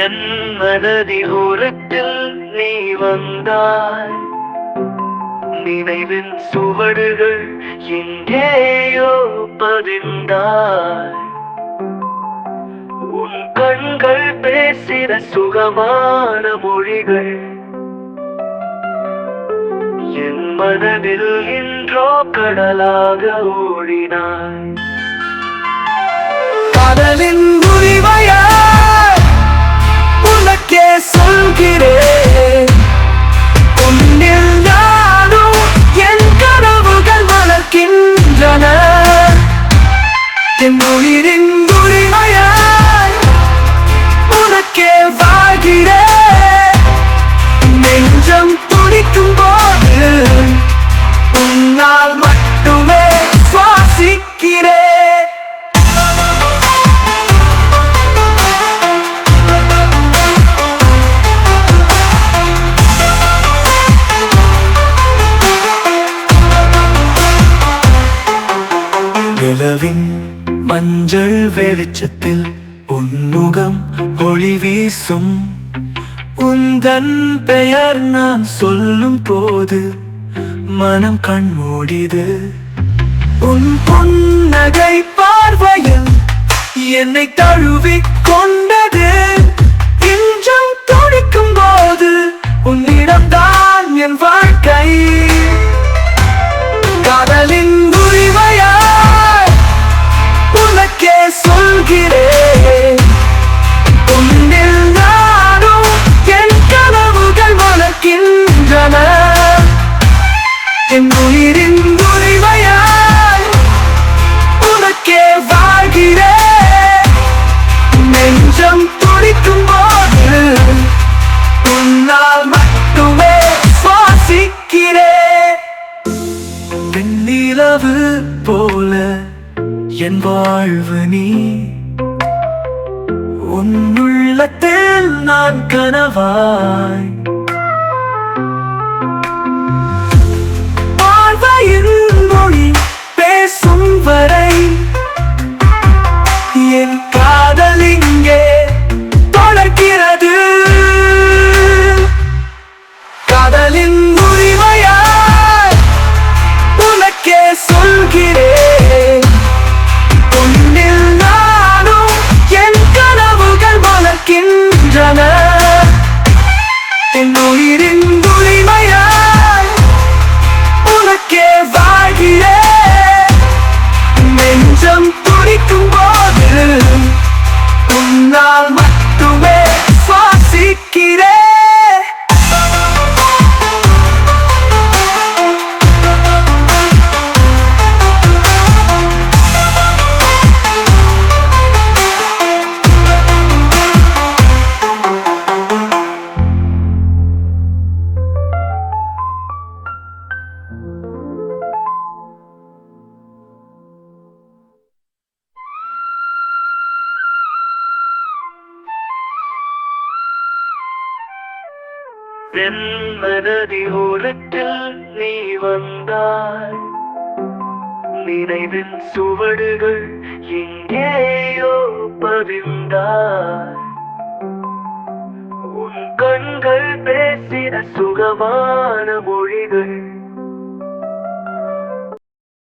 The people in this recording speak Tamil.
என் மனதில் ஓரத்தில் நீ வந்தாய். நினைவின் சுவடுகள் எங்கேயோ பதிந்தாய். உன் கண்கள் பேசின சுகமான மொழிகள் என் மனதில் இன்றோ கடலாக ஓடினாய். கடலின் உரிமையாய் உனக்கே சொல்கிறேன். உன்னில் நானும் என் கனவுகள் வளர்க்கின்றன. என் உயிரின் உரிமையாய் உனக்கே வாழ்கிறேன். நெஞ்சம் துடிக்கும் போது உன்னால் மட்டுமே சுவாசிக்கிறேன். நிலவின் மஞ்சள் வெளிச்சத்தில் உன்முகம் ஒளி வீசும். உந்தன் பெயர் நான் சொல்லும் போது மனம் கண்மூடிது. உன் புன்னகை பார்வையில் என்னை தழுவிக் கொண்டது. இன்றும் துடிக்கும் போது உன்னிடம்தான் என் வாழ்க்கை. காதலின் உரிமையாய் உனக்கே சொல்கிறேன். உன்னில் நானும் என் கனவுகள் வளர்க்கின்றன. என் உயிரின் உரிமையாய் உனக்கே வாழ்கிறேன். நெஞ்சம் துடிக்கும் போது உன்னால் மட்டுமே சுவாசிக்கிறேன். வெண்ணிலவு போல என் வாழ்வு நீ. உன் உள்ளத்தில் நான் கனவாய். பார்வையின் மொழி பேசும் வரை என் காதல் இங்கே தொடர்கிறது. காதலின் உரிமையாய் உனக்கே சொல்கிறேன். உன்னில் நானும் என் கனவுகள் வளர்க்கின்றன. என் உயிரின் உரிமையாய் உனக்கே வாழ்கிறேன். நெஞ்சம் துடிக்கும் போது உன்னால் மட்டுமே சுவாசிக்கிறேன். என் மனதில் ஓரத்தில் நீ வந்தாய். நினைவின் சுவடுகள் எங்கேயோ பதிந்தாய். உன் கண்கள் பேசின சுகமான மொழிகள்